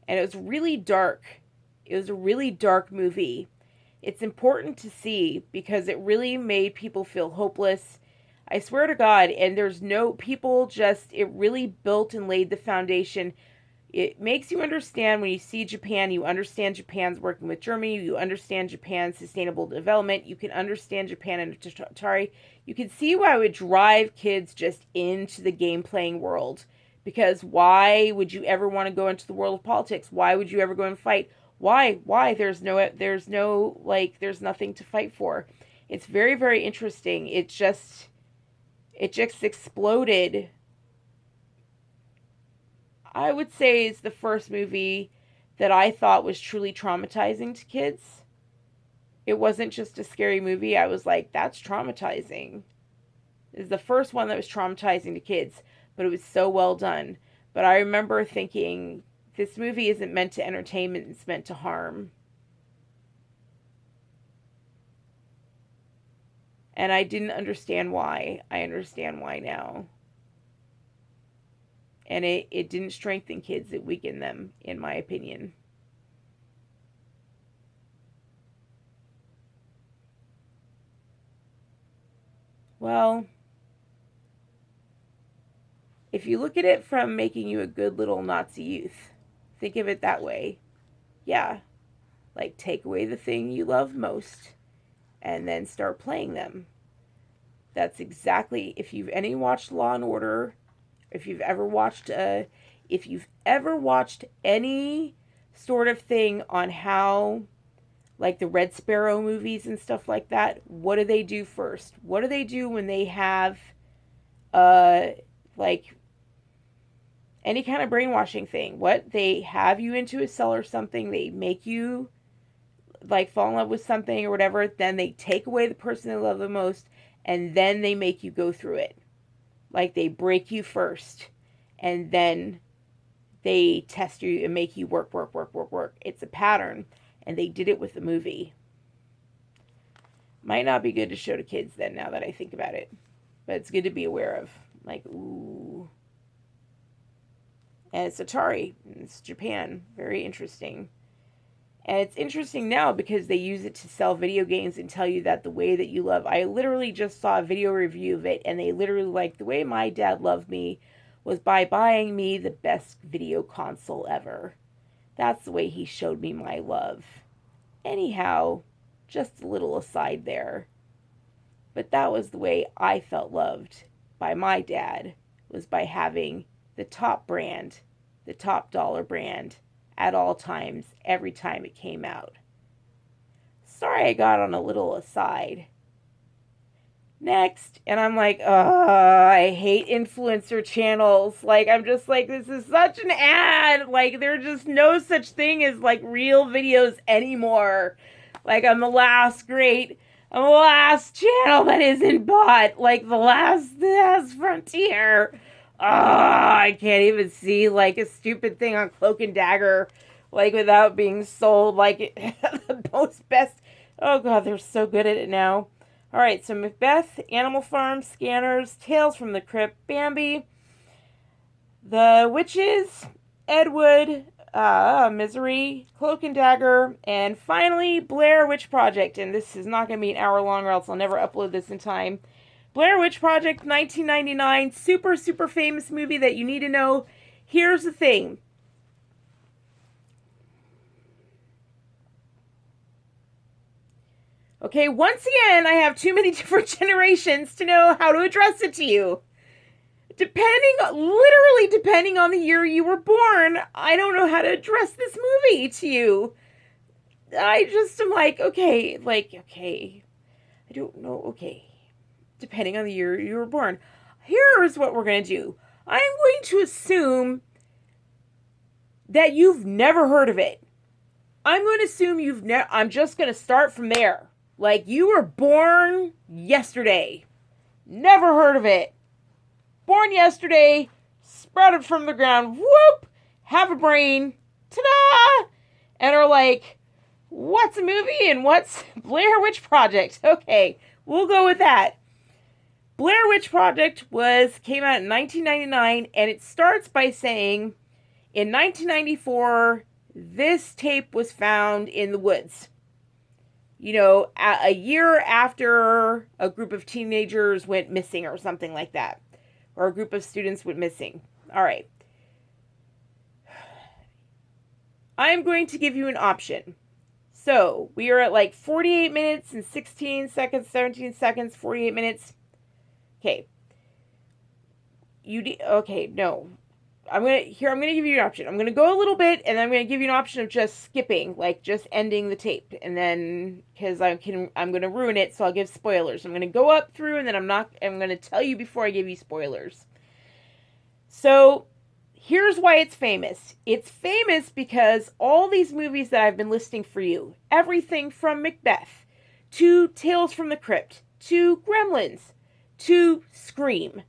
And it was really dark. It was a really dark movie. It's important to see because it really made people feel hopeless. I swear to God, and there's no people just, it really built and laid the foundation. It makes you understand when you see Japan, you understand Japan's working with Germany, you understand Japan's sustainable development, you can understand Japan and Atari. You can see why it would drive kids just into the game playing world. Because why would you ever want to go into the world of politics? Why would you ever go and fight? Why? There's nothing to fight for. It's very, very interesting. It just exploded. I would say it's the first movie that I thought was truly traumatizing to kids. It wasn't just a scary movie. I was like, that's traumatizing. It's the first one that was traumatizing to kids, but it was so well done. But I remember thinking, this movie isn't meant to entertain, it's meant to harm. And I didn't understand why. I understand why now. And it didn't strengthen kids, it weakened them, in my opinion. Well, if you look at it from making you a good little Nazi youth, think of it that way. Yeah, take away the thing you love most, and then start playing them. That's exactly, if you've any watched Law and Order, if you've ever watched any sort of thing on how, like the Red Sparrow movies and stuff like that, what do they do first? What do they do when they have like any kind of brainwashing thing? What, they have you into a cell or something, they make you like fall in love with something or whatever, then they take away the person they love the most, and then they make you go through it. Like they break you first, and then they test you and make you work. It's a pattern, and they did it with the movie. Might not be good to show to kids then, now that I think about it, but it's good to be aware of. Like, ooh. And it's Atari. It's Japan. Very interesting. And it's interesting now because they use it to sell video games and tell you that the way that you love. I literally just saw a video review of it, and they literally, like, the way my dad loved me was by buying me the best video console ever. That's the way he showed me my love. Anyhow, just a little aside there. But that was the way I felt loved by my dad, was by having the top brand, the top dollar brand, at all times, every time it came out. Sorry I got on a little aside. Next, and I'm like, I hate influencer channels. Like, I'm just like, this is such an ad. Like, there's just no such thing as, like, real videos anymore. Like, I'm the last channel that isn't bought. Like, the last frontier. I can't even see, like, a stupid thing on Cloak and Dagger, like, without being sold, like, the most best. Oh, God, they're so good at it now. All right, so Macbeth, Animal Farm, Scanners, Tales from the Crypt, Bambi, The Witches, Ed Wood, Misery, Cloak and Dagger, and finally, Blair Witch Project. And this is not going to be an hour long, or else I'll never upload this in time. Blair Witch Project, 1999, super, super famous movie that you need to know. Here's the thing. Okay, once again, I have too many different generations to know how to address it to you. Literally depending on the year you were born, I don't know how to address this movie to you. I just am like, okay, I don't know, okay. Depending on the year you were born. Here's what we're going to do. I'm going to assume that you've never heard of it. I'm going to assume I'm just going to start from there. Like, you were born yesterday. Never heard of it. Born yesterday, sprouted from the ground, whoop, have a brain, ta-da! And are like, what's a movie and what's Blair Witch Project? Okay, we'll go with that. Blair Witch Project came out in 1999, and it starts by saying, in 1994, this tape was found in the woods. You know, a year after a group of teenagers went missing or something like that. Or a group of students went missing. All right. I'm going to give you an option. So, we are at like 48 minutes and 16 seconds, 17 seconds, 48 minutes. Okay. Okay, no. I'm going to give you an option. I'm going to go a little bit, and then I'm going to give you an option of just skipping, like just ending the tape. And then, because I'm going to ruin it, so I'll give spoilers. I'm going to go up through, and then I'm going to tell you before I give you spoilers. So, here's why it's famous. It's famous because all these movies that I've been listing for you, everything from Macbeth, to Tales from the Crypt, to Gremlins, to Scream,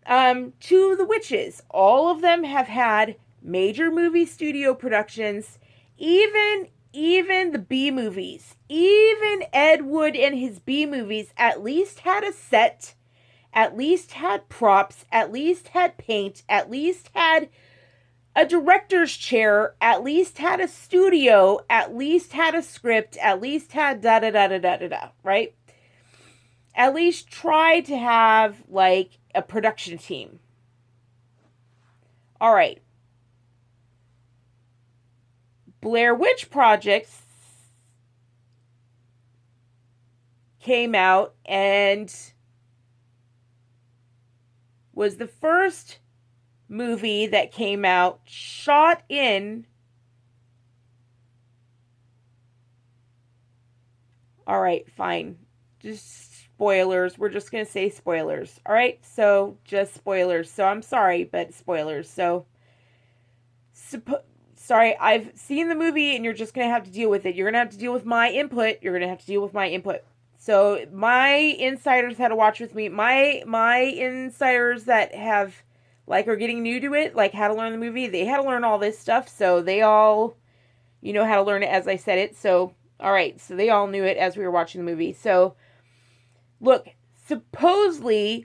to The Witches, all of them have had major movie studio productions, even the B movies, even Ed Wood and his B movies at least had a set, at least had props, at least had paint, at least had a director's chair, at least had a studio, at least had a script, at least had da-da-da-da-da-da-da, right? At least try to have, like, a production team. All right. Blair Witch Project came out and was the first movie that came out shot in, all right, fine, just spoilers, we're just gonna say spoilers, all right, so just spoilers, so I'm sorry, but spoilers, so sorry, I've seen the movie and you're just gonna have to deal with it. You're gonna have to deal with my input. So my insiders had to watch with me. My insiders that have are getting new to it, like how to learn the movie, they had to learn all this stuff. So they all, how to learn it as I said it. So all right, so they all knew it as we were watching the movie. So look, supposedly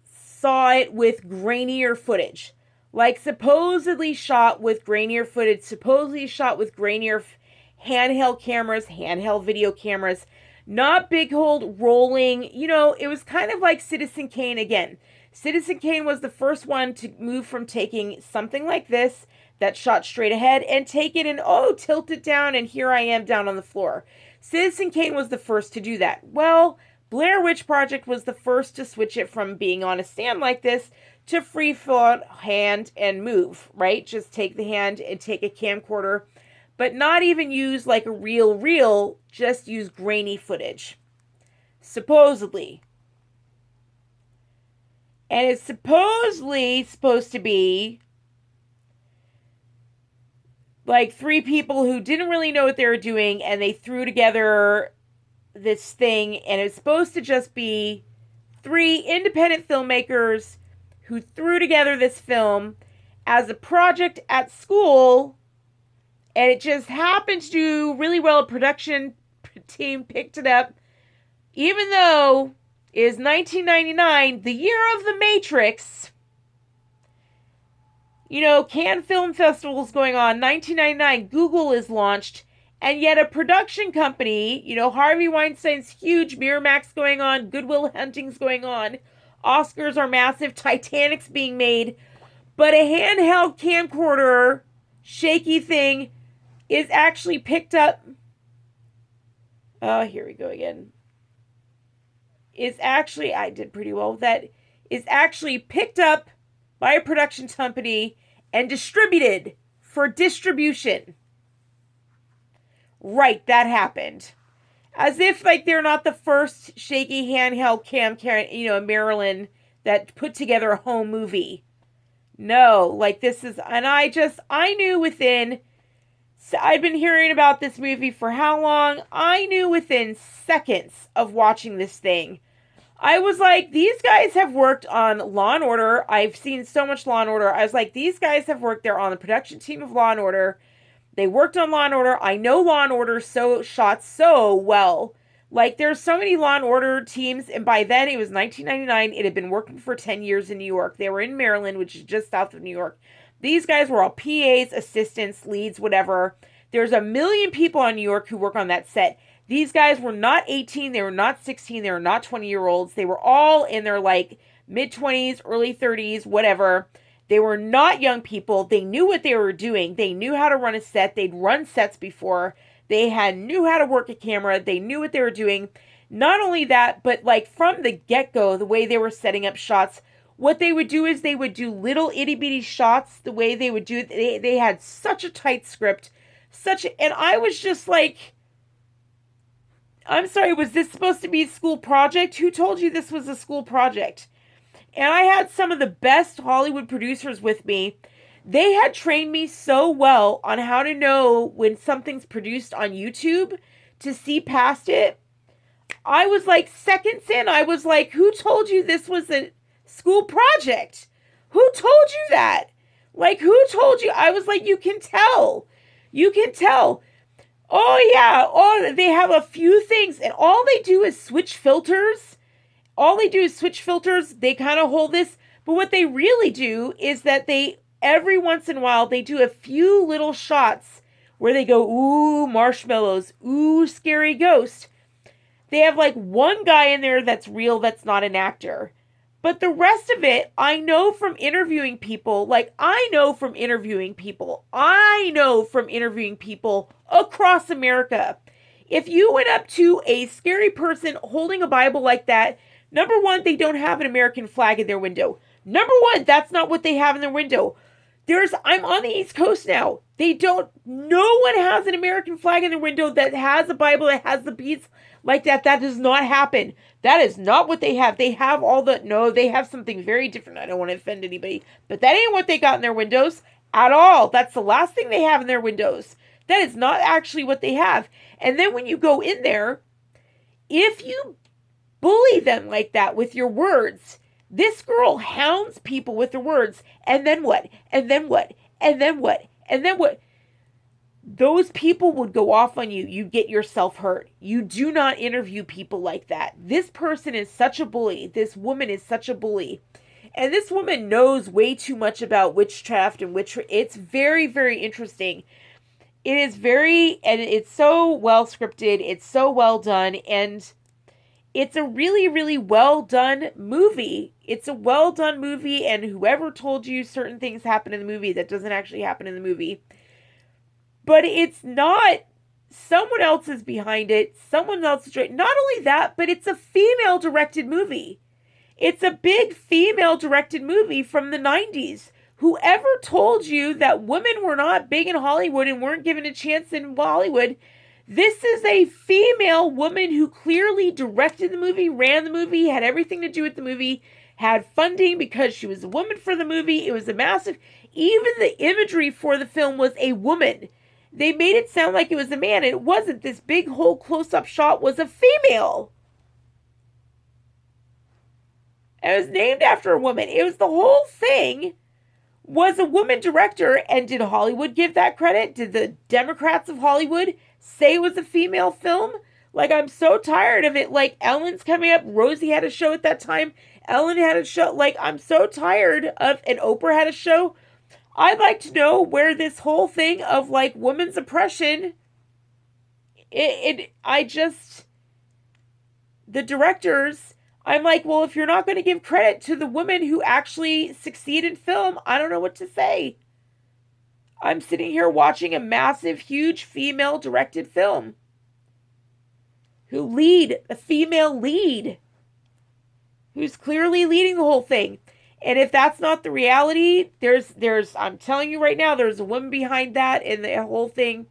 saw it with grainier footage. Like supposedly shot with grainier footage, supposedly shot with grainier handheld video cameras, not big old rolling, it was kind of like Citizen Kane again. Citizen Kane was the first one to move from taking something like this that shot straight ahead and take it and tilt it down and here I am down on the floor. Citizen Kane was the first to do that. Well, Blair Witch Project was the first to switch it from being on a stand like this to free float hand and move, right? Just take the hand and take a camcorder, but not even use like a reel, just use grainy footage. Supposedly. And it's supposedly supposed to be like 3 people who didn't really know what they were doing and they threw together this thing, and it's supposed to just be 3 independent filmmakers who threw together this film as a project at school, and it just happened to do really well. A production team picked it up, even though it is 1999, the year of the Matrix. Cannes Film Festival is going on. 1999, Google is launched, and yet a production company, Harvey Weinstein's huge, Miramax going on, Good Will Hunting's going on, Oscars are massive, Titanic's being made, but a handheld camcorder, shaky thing, is actually picked up. Oh, here we go again. I did pretty well with that. Is actually picked up by a production company and distributed for distribution. Right, that happened. As if like they're not the first shaky handheld in Maryland that put together a home movie. No, like this is, and I knew within, I've been hearing about this movie for how long? I knew within seconds of watching this thing. I was like, these guys have worked on Law and Order. I've seen so much Law and Order. I was like, these guys have worked, they're on the production team of Law and Order. They worked on Law and Order. I know Law and Order shot so well. Like, there's so many Law and Order teams, and by then, it was 1999. It had been working for 10 years in New York. They were in Maryland, which is just south of New York. These guys were all PAs, assistants, leads, whatever. There's 1 million people on New York who work on that set. These guys were not 18, they were not 16, they were not 20-year-olds. They were all in their, mid-20s, early 30s, whatever. They were not young people. They knew what they were doing. They knew how to run a set. They'd run sets before. They knew how to work a camera. They knew what they were doing. Not only that, but, from the get-go, the way they were setting up shots, what they would do is they would do little itty-bitty shots, the way they would do it. They had such a tight script, and I was just like, I'm sorry, was this supposed to be a school project? Who told you this was a school project? And I had some of the best Hollywood producers with me. They had trained me so well on how to know when something's produced on YouTube to see past it. I was like, seconds in, I was like, who told you this was a school project? Who told you that? Who told you? I was like, you can tell. You can tell. Oh, yeah. Oh, they have a few things, and all they do is switch filters. They kind of hold this. But what they really do is that every once in a while, they do a few little shots where they go, ooh, marshmallows, ooh, scary ghost. They have one guy in there that's real, that's not an actor. But the rest of it, I know from interviewing people across America. If you went up to a scary person holding a Bible like that, number one, they don't have an American flag in their window. Number one, that's not what they have in their window. I'm on the East Coast now. No one has an American flag in their window that has a Bible that has the beads like that. That does not happen. That is not what they have. They have they have something very different. I don't want to offend anybody, but that ain't what they got in their windows at all. That's the last thing they have in their windows. That is not actually what they have. And then when you go in there, if you bully them like that with your words, this girl hounds people with her words. And then what? And then what? And then what? And then what? Those people would go off on you. You get yourself hurt. You do not interview people like that. This person is such a bully. This woman is such a bully. And this woman knows way too much about witchcraft and it's very, very interesting. And it's so well scripted. It's so well done. And it's a really, really well done movie. It's a well done movie, and whoever told you certain things happen in the movie, that doesn't actually happen in the movie. But it's not. Someone else is behind it. Someone else is directing. Not only that, but it's a female-directed movie. It's a big female-directed movie from the 90s. Whoever told you that women were not big in Hollywood and weren't given a chance in Hollywood, this is a female woman who clearly directed the movie, ran the movie, had everything to do with the movie, had funding because she was a woman for the movie. It was a massive... Even the imagery for the film was a woman. They made it sound like it was a man, and it wasn't. This big whole close-up shot was a female. It was named after a woman. It was the whole thing was a woman director, and did Hollywood give that credit? Did the Democrats of Hollywood say it was a female film? Like, I'm so tired of it. Like, Ellen's coming up. Rosie had a show at that time. Ellen had a show. Like, I'm so tired of, and Oprah had a show. I'd like to know where this whole thing of, like, women's oppression, the directors, I'm like, well, if you're not going to give credit to the women who actually succeed in film, I don't know what to say. I'm sitting here watching a massive, huge female-directed film. A female lead, who's clearly leading the whole thing. And if that's not the reality, I'm telling you right now, there's a woman behind that and the whole thing.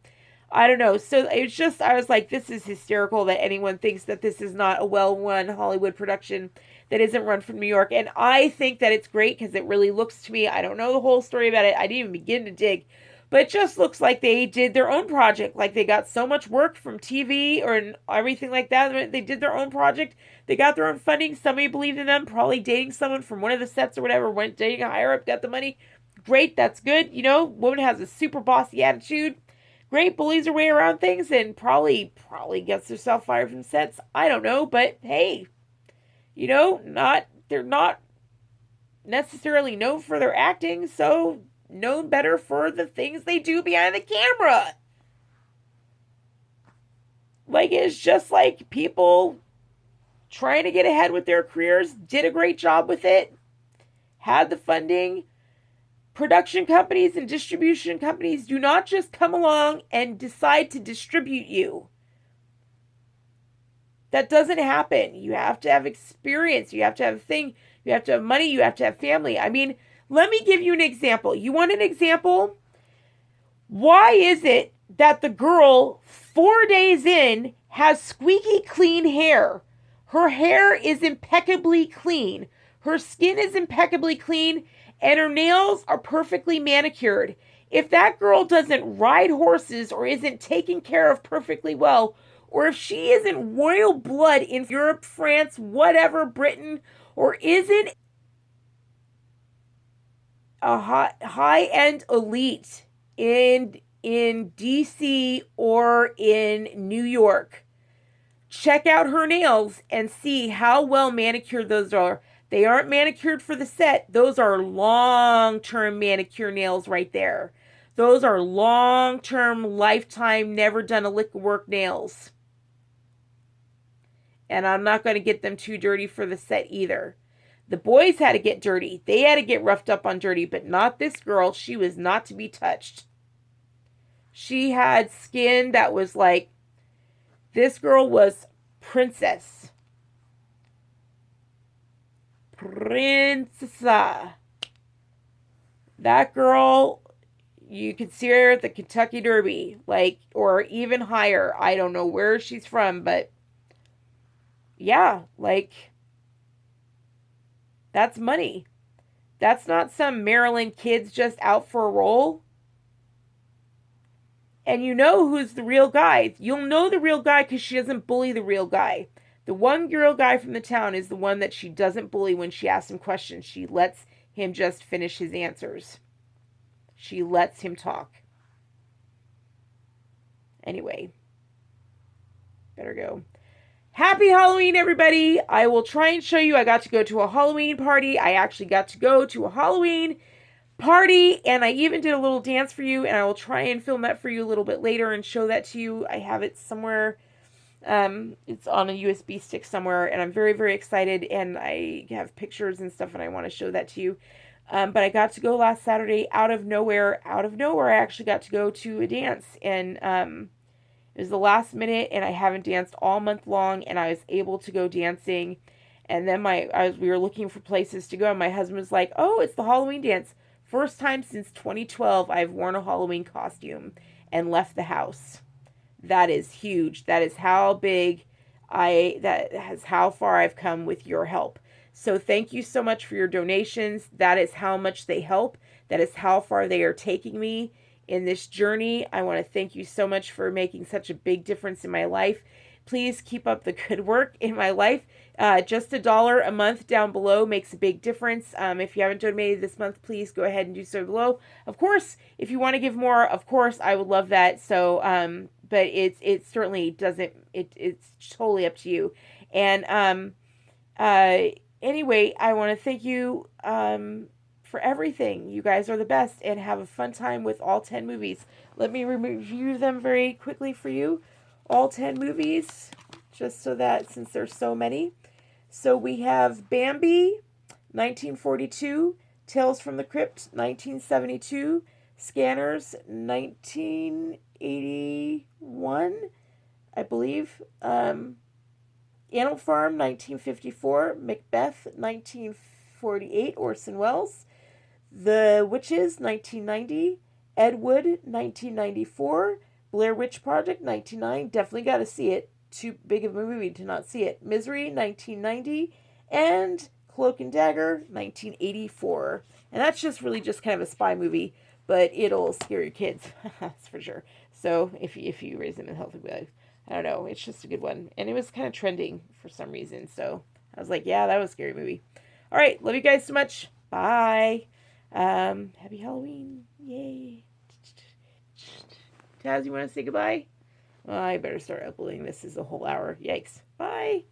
I don't know. So it's just, I was like, this is hysterical that anyone thinks that this is not a well-run Hollywood production that isn't run from New York. And I think that it's great because it really looks to me, I don't know the whole story about it. I didn't even begin to dig. But it just looks like they did their own project. Like they got so much work from TV or everything like that. They did their own project. They got their own funding. Somebody believed in them. Probably dating someone from one of the sets or whatever. Went dating a higher up. Got the money. Great. That's good. You know, woman has a super bossy attitude. Great. Bullies her way around things. And probably gets herself fired from sets. I don't know. But hey, you know, they're not necessarily known for their acting. So known better for the things they do behind the camera. Like, it's just like people trying to get ahead with their careers, did a great job with it, had the funding. Production companies and distribution companies do not just come along and decide to distribute you. That doesn't happen. You have to have experience. You have to have a thing. You have to have money. You have to have family. I mean, let me give you an example. You want an example? Why is it that the girl 4 days in has squeaky clean hair? Her hair is impeccably clean. Her skin is impeccably clean, and her nails are perfectly manicured. If that girl doesn't ride horses or isn't taken care of perfectly well, or if she isn't royal blood in Europe, France, whatever, Britain, or isn't a high-end elite in DC or in New York, check out her nails and see how well manicured those are. They aren't manicured for the set. Those are long-term manicure nails right there. Those are long-term, lifetime, never done a lick of work nails. And I'm not going to get them too dirty for the set either. The boys had to get dirty. They had to get roughed up on dirty, but not this girl. She was not to be touched. She had skin that was like This girl was princess. Princessa. That girl, you could see her at the Kentucky Derby, like, or even higher. I don't know where she's from, but yeah, like, that's money. That's not some Maryland kids just out for a role. And you know who's the real guy. You'll know the real guy because she doesn't bully the real guy. The one real guy from the town is the one that she doesn't bully when she asks him questions. She lets him just finish his answers. She lets him talk. Anyway, better go. Happy Halloween, everybody. I will try and show you. I got to go to a Halloween party. I actually got to go to a Halloween party, and I even did a little dance for you, and I will try and film that for you a little bit later and show that to you. I have it somewhere. It's on a USB stick somewhere, and I'm very, very excited, and I have pictures and stuff, and I want to show that to you. But I got to go last Saturday out of nowhere, I actually got to go to a dance, and it was the last minute, and I haven't danced all month long, and I was able to go dancing. And then we were looking for places to go, and my husband was like, "Oh, it's the Halloween dance." First time since 2012 I've worn a Halloween costume and left the house. That is huge. That is how how far I've come with your help. So thank you so much for your donations. That is how much they help. That is how far they are taking me in this journey. I want to thank you so much for making such a big difference in my life. Please keep up the good work in my life. Just $1 a month down below makes a big difference. If you haven't donated this month, please go ahead and do so below. Of course, if you want to give more, of course, I would love that. So, but it certainly doesn't. It's totally up to you. And anyway, I want to thank you for everything. You guys are the best, and have a fun time with all 10 movies. Let me review them very quickly for you. All 10 movies, just so that, since there's so many. So we have BAMBI, 1942, Tales from the Crypt, 1972, Scanners, 1981, I believe, Animal Farm, 1954, Macbeth, 1948, Orson Welles, The Witches, 1990, Ed Wood, 1994, Blair Witch Project, 1999. Definitely got to see it. Too big of a movie to not see it. Misery, 1990. And Cloak and Dagger, 1984. And that's just really just kind of a spy movie, but it'll scare your kids. That's for sure. So if you raise them in a healthy way, I don't know. It's just a good one. And it was kind of trending for some reason. So I was like, yeah, that was a scary movie. All right. Love you guys so much. Bye. Happy Halloween. Yay. Taz, you want to say goodbye? Well, I better start uploading this as a whole hour. Yikes. Bye.